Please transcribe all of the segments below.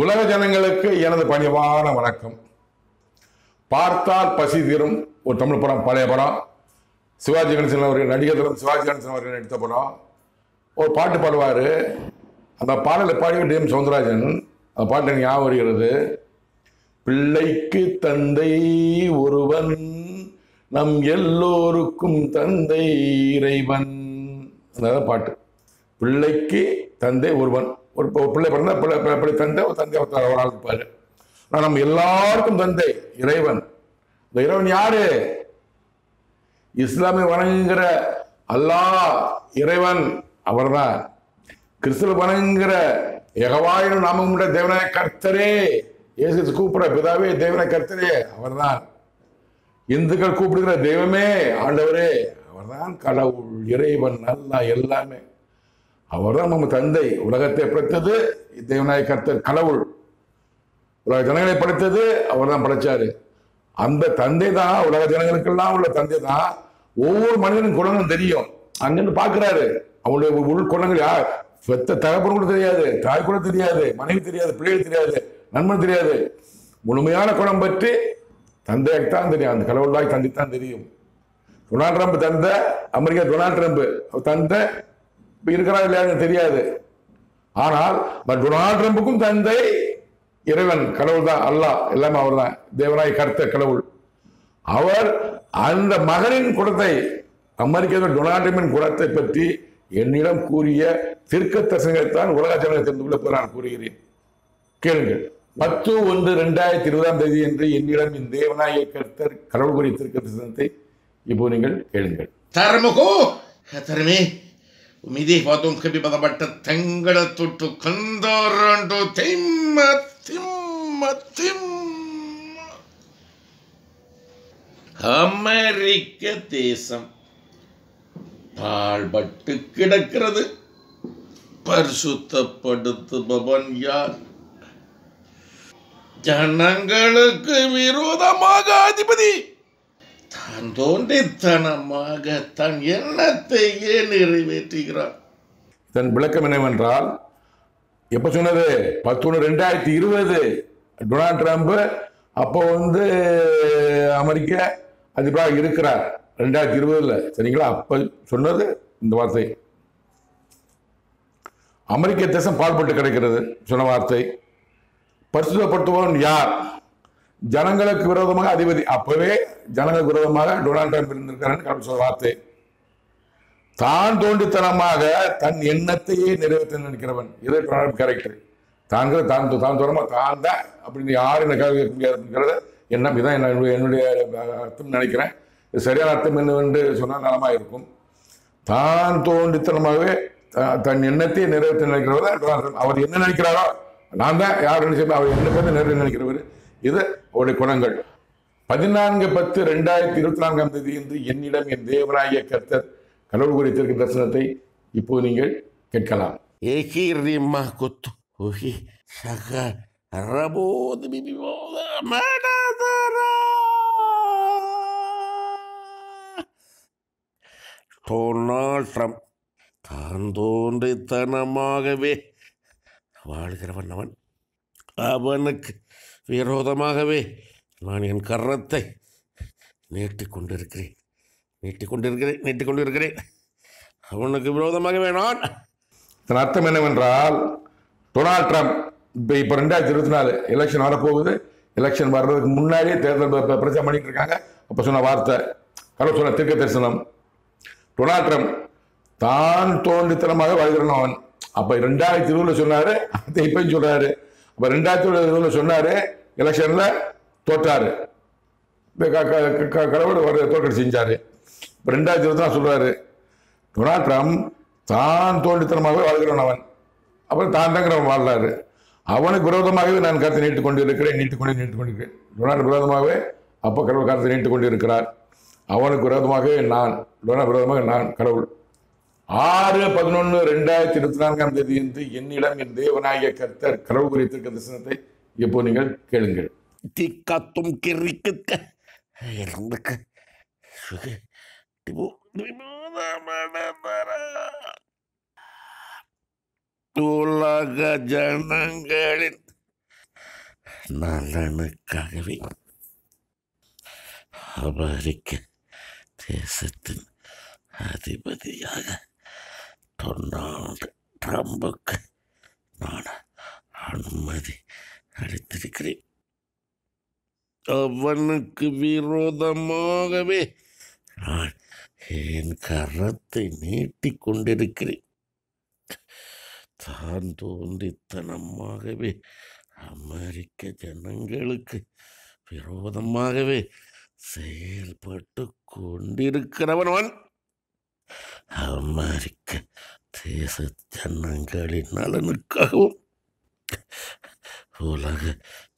உலக ஜனங்களுக்கு எனது பணிவான வணக்கம். பார்த்தால் பசி தீரும் ஒரு தமிழ் படம், பழைய படம். சிவாஜி கணேசன் அவர்கள், நடிகர்களும் சிவாஜி கணேசன் அவர்கள் நடித்த படம். ஒரு பாட்டு பாடுவார். அந்த பாடலை பாடி டி.எம். சௌந்தரராஜன். அந்த பாட்டு எனக்கு ஞாபகம் வருகிறது. பிள்ளைக்கு தந்தை ஒருவன், நம் எல்லோருக்கும் தந்தை இறைவன். அந்த பாட்டு. பிள்ளைக்கு தந்தை ஒருவன். ஒரு பிள்ளை பிறந்தா பிள்ளை தந்தை, ஒரு தந்தை ஒரு ஆள் இருப்பாரு. ஆனால் நம்ம எல்லாருக்கும் தந்தை இறைவன். இந்த இறைவன் யாரு? இஸ்லாமை வணங்குகிற அல்லாஹ் இறைவன், அவர்தான். கிறிஸ்துவ வணங்குகிற யெகோவாவின் நாமமுள்ள தேவனாய கர்த்தரே, இயேசு கூப்பிடுற பிதாவே தேவனாய கர்த்தரே, அவர்தான். இந்துக்கள் கூப்பிடுகிற தெய்வமே ஆண்டவரே, அவர்தான் கடவுள், இறைவன், அல்லாஹ், எல்லாமே அவர்தான். நம்ம தந்தை. உலகத்தை படைத்தது தேவனாய கர்த்தர், கடவுள். உலக ஜனங்களை படைத்தது அவர் தான் படைச்சாரு. அந்த தந்தை தான் உலக ஜனங்களுக்கெல்லாம் உள்ள தந்தை தான். ஒவ்வொரு மனிதனும் குணங்களும் தெரியும். அங்கிருந்து பார்க்கிறாரு. அவங்களுடைய உள் குணங்கள் யார்? பெத்த தகப்பன் கூட தெரியாது, தாய் கூட தெரியாது, மனைவி தெரியாது, பிள்ளைகள் தெரியாது, நண்பன் தெரியாது. முழுமையான குணம் பற்றி தந்தைக்கு தான் தெரியும். அந்த கடவுளாய் தந்தை தான் தெரியும். டொனால்ட் ட்ரம்ப் தந்தை, அமெரிக்கா டொனால்ட் ட்ரம்ப் தந்தை இருக்கிறா இல்லையான்னு தெரியாது. ஆனால் டொனால்ட் ட்ரம்புக்கும் தந்தை இறைவன், கடவுள் தான், அல்லாஹ், எல்லாமே அவர் தான். தேவனாய் கர்த்தர், கடவுள். அவர் அந்த மகனின் குணத்தை, அமெரிக்க டொனால்ட் ட்ரம்பின் குணத்தை பற்றி என்னிடம் கூறிய தீர்க்க தரிசனங்களைத்தான் உலக ஜனங்கள் தெரிந்து கொள்ள நான் கூறுகிறேன். கேளுங்கள். 10/1/2020 என்று என்னிடம் இந்த தேவனாய கர்த்தர் கடவுள் கூறிய தீர்க்க தரிசனத்தை இப்போ நீங்கள் கேளுங்கள். தர்மகோ தர்மே உமிதி பாதும் கபி பதபட்ட தங்கள தொட்டு கந்தரண்டு திம்ம திம்ம திம்ம. அமெரிக்க தேசம் பாழ்பட்டு கிடக்கிறது. பரிசுத்தப்படுத்துபவன் யார்? ஜனங்களுக்கு விரோதமாக அதிபதி தான் தோன்றித்தனமாக தன் எண்ணத்தையே நிறைவேற்றுகிறார். இதன் விளக்கம் என்னவென்றால், எப்ப சொன்னது? 10/1/2020 டொனால்ட் ட்ரம்ப் அப்போ அமெரிக்க அதிபராக இருக்கிறார். 2020 சரிங்களா? அப்ப சொன்னது இந்த வார்த்தை. அமெரிக்க தேசம் பாழ்பட்டு கிடைக்கிறது சொன்ன வார்த்தை. பரிசுத்தப்படுத்துபவன் யார்? ஜனங்களுக்கு விரோதமாக அதிபதி. அப்பவே ஜனங்களுக்கு விரோதமாக டொனால்ட் ட்ரம்ப் இருந்திருக்காருன்னு சொல்ற வார்த்தை. தான் தோண்டித்தனமாக தன் எண்ணத்தையே நிறைவேற்ற நினைக்கிறவன். இது டொனால்ட் கேரக்டர். தான் தூரமா தான் தான் அப்படின்னு யாரும் என்ன கேள்வி கேட்க முடியாதுங்கிறத எண்ணம். இதான் என்னுடைய அர்த்தம் நினைக்கிறேன். இது சரியான அர்த்தம் என்னவென்று சொன்னால் நலமாக இருக்கும். தான் தோண்டித்தனமாகவே தன் எண்ணத்தையே நிறைவேற்ற நினைக்கிறவர் தான் டொனால்ட் ட்ரம்ப். அவர் என்ன நினைக்கிறாரோ நான் தான் யார் நினைச்சேன், அவர் எண்ணத்தை நிறைவேற்ற நினைக்கிறவர். இது அவருடைய குணங்கள். 14/10/2024 என்று என்னிடம் என் தேவனாய கர்த்தர் கடவுள் கூறிய தீர்க்க தரிசனத்தை இப்போது நீங்கள் கேட்கலாம். டொனால்ட் ட்ரம்ப் தான் தோன்றித்தனமாகவே வாழ்கிறவன் அவன். அவனுக்கு விரோதமாகவே நான் என் கரத்தை நீட்டிக்கொண்டிருக்கிறேன். அவனுக்கு விரோதமாகவே நான். இதன் அர்த்தம் என்னவென்றால், டொனால்ட் ட்ரம்ப் இப்போ 2024 எலெக்ஷன் வரப்போகுது. எலெக்ஷன் வர்றதுக்கு முன்னாடியே தேர்தல் பிரச்சாரம் பண்ணிட்டு இருக்காங்க. அப்போ சொன்ன வார்த்தை, கடவுள் சொன்ன தீர்க்க தரிசனம். டொனால்ட் ட்ரம்ப் தான் தோன்றித்தனமாக வாழ்கிறவன் அவன். அப்போ 2020 சொன்னாரு, அதை இப்பயும் சொல்றாரு. அப்போ 2020 சொன்னாரு, எலெக்ஷன்ல தோற்றாரு. கடவுள் தோற்கடி செஞ்சாரு. இப்போ 2024 சொல்றாரு, டொனால்ட் ட்ரம்ப் தான் தோன்றித்தனமாக வாழ்கிறவன் அவன். அப்புறம் தான் தங்கிறவன் வாழ்றாரு. அவனுக்கு விரோதமாகவே நான் கருத்தை நீட்டுக் கொண்டிருக்கிறேன். டொனால்ட் விரோதமாகவே அப்போ கடவுள் கருத்தை நீட்டுக் கொண்டிருக்கிறார். அவனுக்கு விரோதமாகவே நான், டொனால்ட் விரோதமாக நான், கடவுள். 6/11/2024 என்று என்னிடம் என் தேவனாய கர்த்தர் கடவுள் கூறிய தீர்க்க தரிசனத்தை இப்போ நீங்கள் கேளுங்கள். திக்கத்தும் கிரிக்க உலக ஜனங்களின் நலனுக்காகவே அமெரிக்க தேசத்தின் அதிபதியாக டொனால்டு ட்ரம்புக்கு நான் அனுமதி அளித்திருக்கிறேன். அவனுக்கு விரோதமாகவே நான் என் கரத்தை நீட்டிக் கொண்டிருக்கிறேன். தான் தோன்றித்தனமாகவே அமெரிக்க ஜனங்களுக்கு விரோதமாகவே செயல்பட்டு கொண்டிருக்கிறவன் அமெரிக்க தேச ஜனங்களின் நலனுக்காகவும் உலக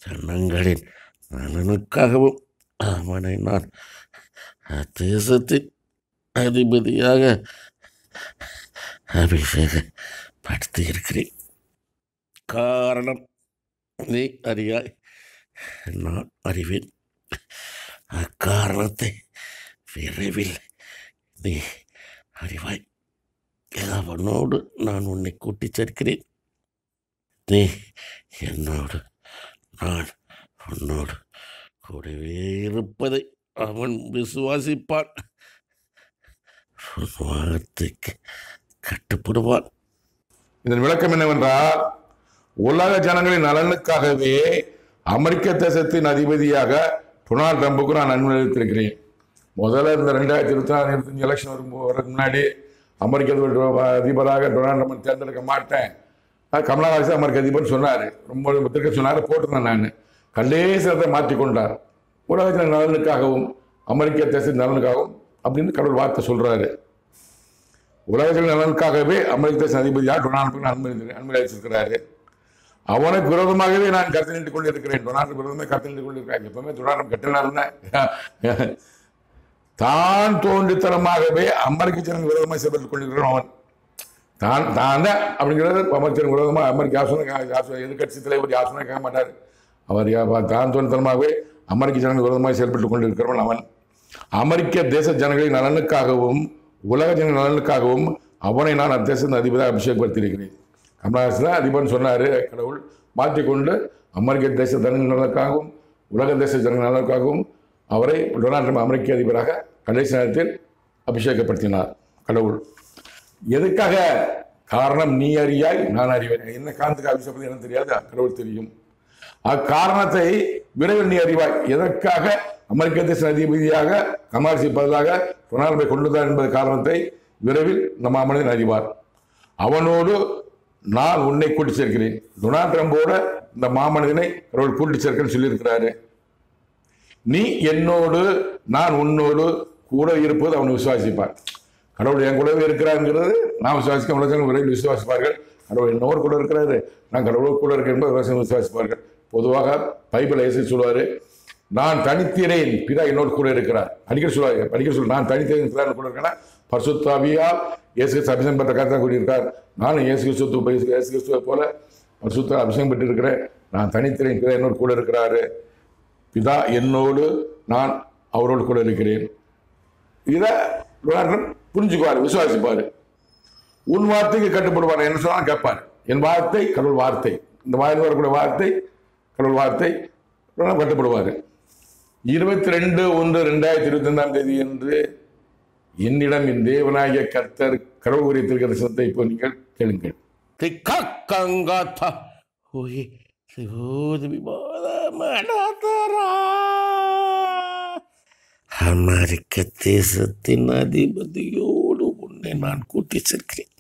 ஜனங்களின் நலனுக்காகவும் அவனை நான் தேசத்தின் அதிபதியாக அபிஷேகப்படுத்தியிருக்கிறேன். காரணம் நீ அறியாய், நான் அறிவேன். அக்காரணத்தை விரைவில் நீ அறிவாய். அவனோடு நான் உன்னை கூட்டிச் சேர்க்கிறேன். நீ என்னோடு, நான் உன்னோடு கூடவே இருப்பதை அவன் விசுவாசிப்பான். உன் வார்த்தைக்கு கட்டுப்படுவான். இதன் விளக்கம் என்னவென்றால், உலக ஜனங்களின் நலனுக்காகவே அமெரிக்க தேசத்தின் அதிபதியாக டொனால்டு ட்ரம்புக்கு நான் அனுமதி அளித்திருக்கிறேன். முதல்ல இந்த 2024 எலெக்ஷன் வரதுக்கு முன்னாடி அமெரிக்க அதிபராக டொனால்டு ட்ரம்ப் தேர்ந்தெடுக்க மாட்டேன், கமலாஹாரிஸ் அமெரிக்க அதிபர் சொன்னார். ரொம்ப பத்திரிக்கை சொன்னார், போட்டிருந்தேன் நான். கண்டேசத்தை மாற்றிக்கொண்டார். உலக நலனுக்காகவும் அமெரிக்க தேசத்தின் நலனுக்காகவும் அப்படின்னு கடவுள் வார்த்தை சொல்றாரு. உலகத்தின் நலனுக்காகவே அமெரிக்க தேச அதிபதியாக டொனால்டு அனுமதி அளிச்சிருக்கிறாரு. அவனுக்கு விரோதமாகவே நான் கருத்து நீட்டிக் கொண்டு இருக்கிறேன். டொனால்டு விரோதமே கருத்து நீட்டிக் கொண்டு இருக்கிறேன். எப்பவுமே டொனால்டு கட்டினார். தான் தோன்றித்தனமாகவே அமெரிக்க ஜனங்கள் விரோதமாக செயல்பட்டுக் கொண்டிருக்கிறான். அவன் தான் தான் அப்படிங்கிறது அமெரிக்க விரோதமாக அமெரிக்க எதிர்கட்சி தலைவர் யாசனை கேட்க மாட்டார். அவர் தான் தோன்றித்தனமாகவே அமெரிக்க ஜனங்கள் விரோதமாக செயல்பட்டுக் கொண்டிருக்கிறவன் அவன். அமெரிக்க தேச ஜனங்களின் நலனுக்காகவும் உலக ஜன நலனுக்காகவும் அவனை நான் அத்தேசத்தின் அதிபதியாக அபிஷேகப்படுத்தியிருக்கிறேன். கமலாஹாரிஸ் தான் அதிபர்னு சொன்னார். கடவுள் மாற்றிக்கொண்டு அமெரிக்க தேச ஜனங்கள் நலனுக்காகவும் உலக தேச ஜனங்கள் நலனுக்காகவும் அவரை டொனால்டு ட்ரம்ப் அமெரிக்க அதிபராக கடைசி நேரத்தில் அபிஷேகப்படுத்தினார் கடவுள். எதுக்காக? காரணம் நீ அறியாய், நான் அறிவேன். என்ன காரணத்துக்கு அபிஷேகம் எனக்கு தெரியாது, கடவுள் தெரியும். அக்காரணத்தை விரைவில் நீ அறிவாய். எதற்காக அமெரிக்க தேச அதிபதியாக கமலாஹாரிஸ் பதிலாக டொனால்டை கொண்டுதான் என்பது காரணத்தை விரைவில் நம்ம மனிதன் அறிவார். அவனோடு நான் உன்னை கூட்டி சேர்க்கிறேன். டொனால்டு ட்ரம்போட இந்த மாமனிதனை கடவுள் கூட்டி சேர்க்கிறேன்னு சொல்லியிருக்கிறாரு. நீ என்னோடு நான் உன்னோடு கூட இருப்பது அவனை விசுவாசிப்பார். கடவுள் என் கூடவே இருக்கிறாருங்கிறது நான் விசுவாசிக்க உலகம் விரைவில் விசுவாசிப்பார்கள். கடவுள் என்னோடு கூட இருக்கிறாரு, நான் கடவுளோடு கூட இருக்கேன் என்பது விசுவாசிப்பார்கள். பொதுவாக பைபிள் இயேசு சொல்லுவார், நான் தனித்திறேன், பிதா என்னோடு கூட இருக்கிறார். அடிக்கடி சொல்லுவார், நான் தனித்திறேன், பிதா கூட இருக்கேன்னா பரிசுத்த ஆவியால் இயேசு கிறிஸ்து அபிஷேகம் பெற்ற கருத்தாக கூடியிருக்கார். நானும் இயேசு கிறிஸ்துவை போல பரிசுத்த அபிஷேகம் பெற்றிருக்கிறேன். நான் தனித்திறேன், பிதா என்னோடு கூட இருக்கிறாரு. பிதா என்னோடு, நான் அவரோடு கூட இருக்கிறேன். இதை புரிஞ்சுக்குவார், விசுவாசிப்பார். உன் வார்த்தைக்கு கட்டுப்படுவார். என்ன சொன்னாலும் கேட்பார். என் வார்த்தை கடவுள் வார்த்தை, இந்த வாயில் வரக்கூடிய வார்த்தை கடவுள் வார்த்தை கட்டுப்படுவார். 22/1/2025 என்று என்னிடம் என் தேவனாகிய கர்த்தர் கடவுள் உரைத்திருக்கிற சத்தத்தை இப்போ நீங்கள் கேளுங்கள். அமெரிக்க தேசத்தின் அதிபதியோடு உன்னை நான் கூட்டி சேர்க்கிறேன்.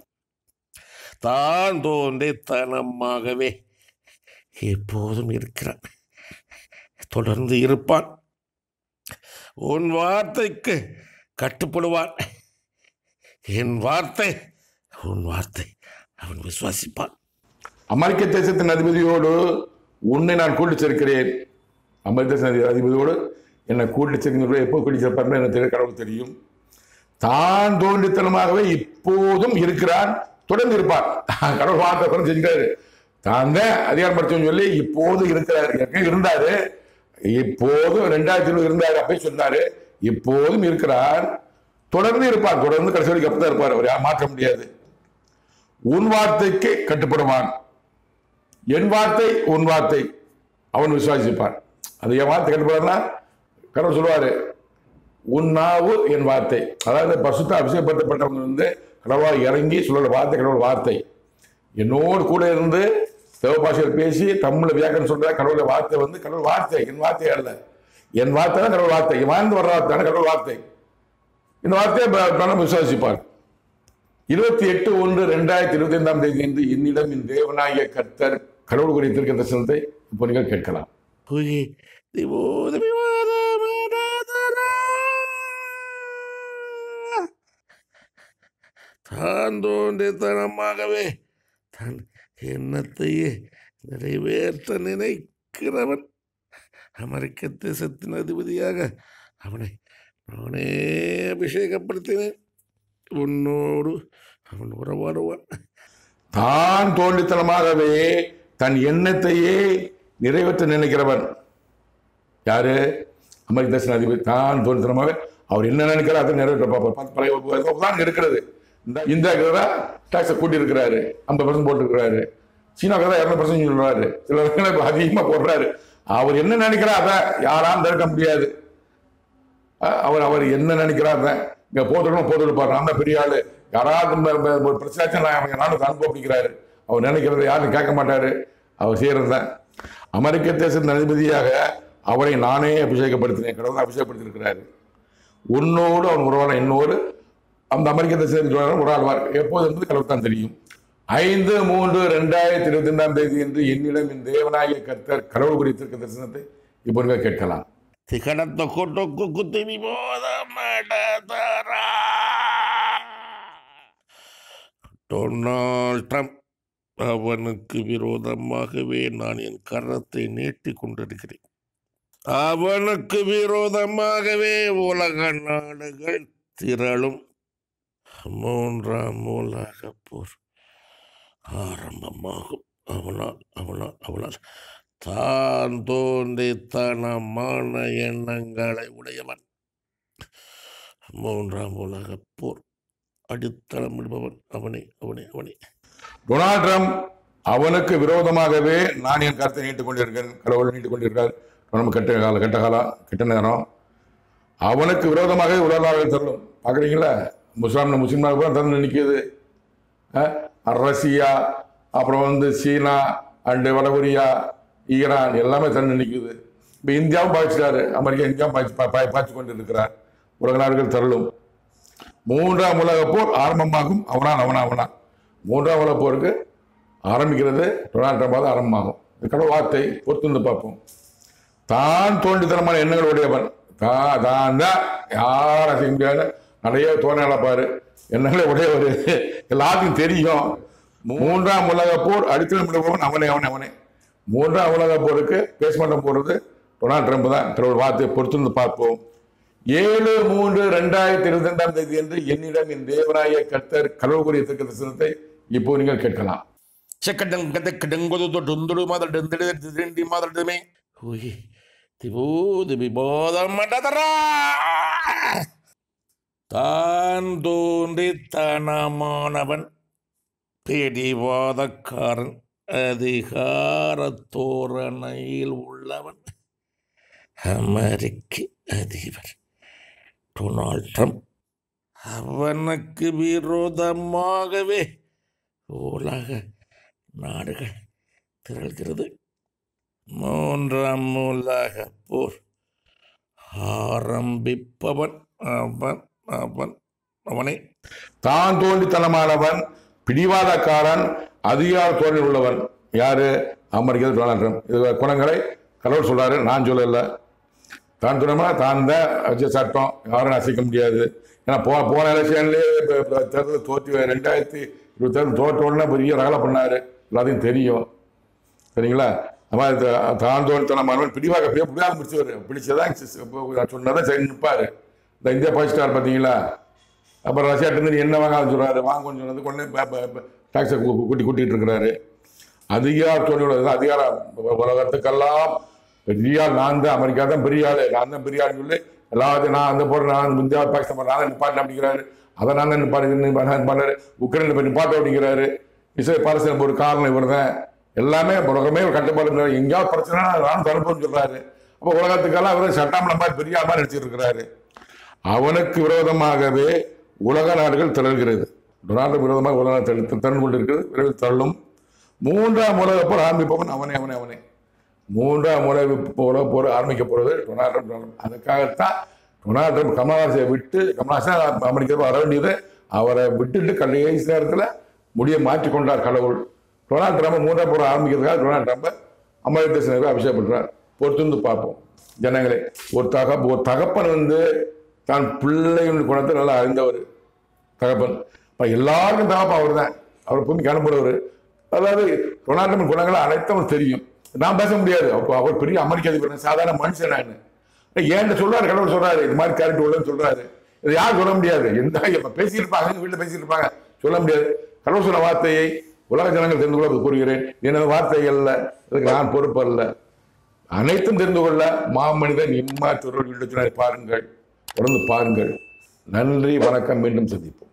தான் தோன்றித்தனமாகவே எப்போதும் இருக்கிறான், தொடர்ந்து இருப்பான். உன் வார்த்தைக்கு கட்டுப்படுவான். என் வார்த்தை உன் வார்த்தை அவன் விசுவாசிப்பான். அமெரிக்க தேசத்தின் அதிபதியோடு உன்னை நான் கூட்டி சேர்க்கிறேன். அமெரிக்க தேச அதிபதியோடு என்னை கூட்டி சேர்க்க எப்போ கூட்டி சேர்ப்பார் எனக்கு கடவுள் தெரியும். தான் தோன்றித்தனமாகவே இப்போதும் இருக்கிறான், தொடர்ந்து இருப்பார். கடவுள் வார்த்தை தொடர்ந்து செஞ்சுக்கிறாரு. தான் தான் அதிகாரப்படுத்தணும்னு சொல்லி இப்போது இருக்கிறாரு. இருந்தாரு, இப்போதும் 2020 இருந்தாரு, அப்பயே சொன்னாரு. இப்போதும் இருக்கிறார், தொடர்ந்து இருப்பார். தொடர்ந்து கடைசி வரைக்கும் அப்பதான் இருப்பார். அவர் யாரும் மாற்ற முடியாது. உன் வார்த்தைக்கு கட்டுப்படுவான். என் வார்த்தை உன் வார்த்தை அவன் விசுவாசிப்பான். அது என் வார்த்தை கட்டுப்பாடுனா கடவுள் சொல்லுவாரு, உன் நாவு என் வார்த்தை. அதாவது பரிசுத்த அபிஷேகப்படுத்தப்பட்டவங்க கடவுளா இறங்கி சொல்ற வார்த்தை கடவுள் வார்த்தை. என்னோடு கூட இருந்து தேவபாஷையில் பேசி தமிழ்ல வியாக்கரணம் சொல்ற கடவுளுடைய வார்த்தை கடவுள் வார்த்தை, என் வார்த்தை அல்ல. என் வார்த்தை தான் கடவுள் வார்த்தை, வாழ்ந்து வர்ற வார்த்தை கடவுள் வார்த்தை. இந்த வார்த்தையை விசுவாசிப்பார். 28/1/2025 என்று என்னிடம் என் தேவனாகிய கர்த்தர் கடவுள் குறித்திருக்கிற தரிசனத்தை இப்போ நீங்கள் கேட்கலாம். தான் தோன்றித்தனமாகவே தன் எண்ணத்தையே நிறைவேற்ற நினைக்கிறவன் அமெரிக்க தேசத்தின் அதிபதியாக அவனை நானே அபிஷேகப்படுத்தினேன். உன்னோடு அவன் உறவாடுவான். தான் தோன்றித்தனமாகவே தன் எண்ணத்தையே நிறைவேற்ற நினைக்கிறவன் யாரு? அமெரிக்க தேச அதிபதி. தான் தோன்றித்தனமாகவே அவர் என்ன நினைக்கிறார் அதை நிறைவேற்ற பார்ப்பார் இருக்கிறது. இந்த டாக்ஸை கூட்டி இருக்கிறாரு, 50% போட்டுருக்கிறாரு. சீனாவுக்கு தான் 200% சொல்றாரு, சில அதிகமா போடுறாரு. அவர் என்ன நினைக்கிறார் அதை யாராலும் தடுக்க முடியாது. அவர் என்ன நினைக்கிறார் இங்க போட்டுருப்பாரு. நான் தான் பெரிய ஆளு, யாராவது ஒரு பிரச்சனை நானும் அனுபவிக்கிறாரு. அவர் நினைக்கிறத யாரும் கேட்க மாட்டாரு. அவர் செய்யறதுதான். அமெரிக்க தேசத்தின் அதிபதியாக அவரை நானே அபிஷேகப்படுத்தினேன். கடவுள் அபிஷேகப்படுத்திருக்கிறாரு. உன்னோடு அவன் உறவான என்னோடு அந்த அமெரிக்க தேசத்தில் உறவாடுவார் எப்போது என்பது கடவுள் தான் தெரியும். 5/3/2025 என்று என்னிடம் என் தேவனாகிய கர்த்தர் கடவுள் குறித்திருக்க தரிசனத்தை இப்போ நீங்கள் கேட்கலாம். டொனால்ட் ட்ரம்ப் அவனுக்கு விரோதமாகவே நான் என் கரத்தை நீட்டி கொண்டிருக்கிறேன். அவனுக்கு விரோதமாகவே உலக நாடுகள் திரளும். 3ஆம் உலகப் போர் ஆரம்பமாகும். அவனால் தான் தோன்றித்தனமான எண்ணங்களை உடையவன். 3ஆம் உலகப் போர் அடித்தளமிடுபவன் அவனே. டொனால்ட் ட்ரம்ப் அவனுக்கு விரோதமாகவே நான் என் கருத்தை நீட்டுக் கொண்டிருக்கேன். கடவுள் நீட்டுக் கொண்டிருக்கார். நம்ம கெட்ட நேரம். அவனுக்கு விரோதமாக உலக தரலும். பார்க்குறீங்களா? முஸ்லீம்களுக்கு கூட தந்து நிற்கிது. ரஷ்யா, அப்புறம் சீனா அண்டு வடகொரியா, ஈரான் எல்லாமே தந்து நிற்குது. இப்போ இந்தியாவும் பாய்ச்சிட்டாரு. அமெரிக்கா இந்தியாவும் பாய்ச்சி கொண்டு இருக்கிறார். உலக நாடுகள் தரலும். 3ஆம் உலகப் போர் ஆரம்பமாகும். அவனா 3ஆம் உலகப் போருக்கு ஆரம்பிக்கிறது டொனால்ட் ட்ரம்ப் ஆரம்பமாகும். கடவுள் வார்த்தை பொறுத்து பார்ப்போம். தான் தோன்றித்தனமான எண்ணங்கள் உடையவன். தான் தான் யாரும் செய்ய முடியாது. நிறைய தோணப்பாரு எண்ணங்களே உடையவர். எல்லாத்தையும் தெரியும். 3ஆம் உலகப் போர் அடித்தளமிடுபவன் அவனே. 3ஆம் உலகப் போருக்கு பேஸ்மெண்டம் போடுறது டொனால்ட் ட்ரம்ப் தான். கடவுள் வார்த்தை பொறுத்து பார்ப்போம். 7/3/2025 என்று என்னிடம் என் தேவனாகிய கர்த்தர் கடவுள் குறித்த தரிசனத்தை இப்போ நீங்கள் கேட்கலாம். தான் தோன்றித்தனமானவன், பிடிவாதக்காரன், அதிகார தோரணையில் உள்ளவன், அமெரிக்க அதிபர் டொனால்ட் ட்ரம்ப் அவனுக்கு விரோதமாகவே உலக நாடுகள் திரள்கிறது. 3ஆம் உலகப் போர் ஆரம்பிப்பவன் அவனே. தான் தோன்றித்தனமானவன், பிடிவாதக்காரன், அதிகார தோரணையில் உள்ளவன் யாரு? America Donald Trump. இது குணங்களை கடவுள் சொல்றாரு, நான் சொல்லல. தான் தோணுமா தான் தான் வச்ச சட்டம் யாரும் அசைக்க முடியாது. ஏன்னா போன எலெக்ஷன்லேயே தேர்தல் தோற்றி 2020 தோற்ற உடனே பெரிய ரகலை பண்ணாரு. எல்லாத்தையும் தெரியும். சரிங்களா? தான் தோன்றித்தனமானவன் பிடிவாக பிடிவாக பிடிச்சதான் சொன்னதான் சரி நிற்பாரு. இந்த இந்தியா பாகிஸ்தான் பார்த்தீங்களா? அப்புறம் ரஷ்யாட்டு என்ன வாங்காதுன்னு சொல்றாரு. வாங்கன்னு சொன்னது கொண்டு டாக்ஸை கூட்டிகிட்டு இருக்கிறாரு. அதிகார தோல்வியோட அதிகாரம் உலகத்துக்கெல்லாம் பெரிய ஆள் நான் தான். அமெரிக்கா தான் பெரிய ஆள், நான் தான் பெரிய ஆள்னு சொல்லி எல்லாத்தையும் நான் அந்த போடுறேன், நான் இந்தியா பாகிஸ்தான் நான் தான் நிப்பாட்டேன் அப்படிங்கிறாரு. அதை நான் தான் நிப்பாடுறேன். உக்ரைனில் போய் நிப்பாட்ட அப்படிங்கிறாரு. இஸ்ரேல் பாலஸ்தீன ஒரு காரணம் இவர் தான். எல்லாமே உலகமே ஒரு கட்டுப்பாடு, எங்கேயாவது பிரச்சனை நானும் தடுப்போம்னு சொல்றாரு. அப்போ உலகத்துக்கெல்லாம் அவர் சட்டாமல மாதிரி பெரிய மாதிரி நினைச்சிட்டு இருக்கிறாரு. அவனுக்கு விரோதமாகவே உலக நாடுகள் திரள்கிறது. டொனால்டு விரோதமாக உலக நாடு திரண்டு கொண்டிருக்கிறது, விரைவில் தள்ளும். மூன்றாம் உலக போர் ஆரம்பிப்பவன் அவனே. மூன்றாம் உலக போர் ஆரம்பிக்க போறது டொனால்டு ட்ரம்ப். அதுக்காகத்தான் டொனால்டு ட்ரம்ப் கமல்ஹாசனை விட்டு, கமல்ஹாசன் அமெரிக்கா வர வேண்டியது, அவரை விட்டுட்டு கடைசி நேரத்தில் முடிய மாற்றிக்கொண்டார் கடவுள். டொனால்டு ட்ரம்ப் மூன்றாம் போர் ஆரம்பிக்கிறதுக்காக டொனால்டு ட்ரம்ப் அமெரிக்க தேச அபிஷேகம் பண்றார். பொறுத்து பார்ப்போம் ஜனங்களே. ஒரு தகப்பன் தான் பிள்ளையின் குணத்தை நல்லா அறிந்தவர் தகப்பன். எல்லாருக்கும் தகப்பன் அவர் தான், அவர் பூமிக்கு அனுப்புறவர். அதாவது டொனால்டு ட்ரம்ப் குணங்களை அனைத்தும் தெரியும், நான் பேச முடியாது. அப்போ அவர் பெரிய அமெரிக்க அதிபர், சாதாரண மனுஷன். ஏன் சொல்றாரு, கடவுள் சொல்றாரு, இது மாதிரி கேரக்டர் உள்ளன்னு சொல்றாரு. இதை யாரும் சொல்ல முடியாது. எந்த பேசிட்டு இருப்பாங்க, வீட்டில் பேசிட்டு இருப்பாங்க, சொல்ல முடியாது. கடவுள் சொன்ன வார்த்தையை உலக ஜனங்கள் தெரிந்து கொள்ள கூறுகிறேன். எனது வார்த்தைகள்ல இதுக்கு நான் பொறுப்பு அல்ல. அனைத்தும் தெரிந்து கொள்ள மாமனிதன் இம்மாற்றோடு பாருங்கள், தொடர்ந்து பாருங்கள். நன்றி, வணக்கம், மீண்டும் சந்திப்போம்.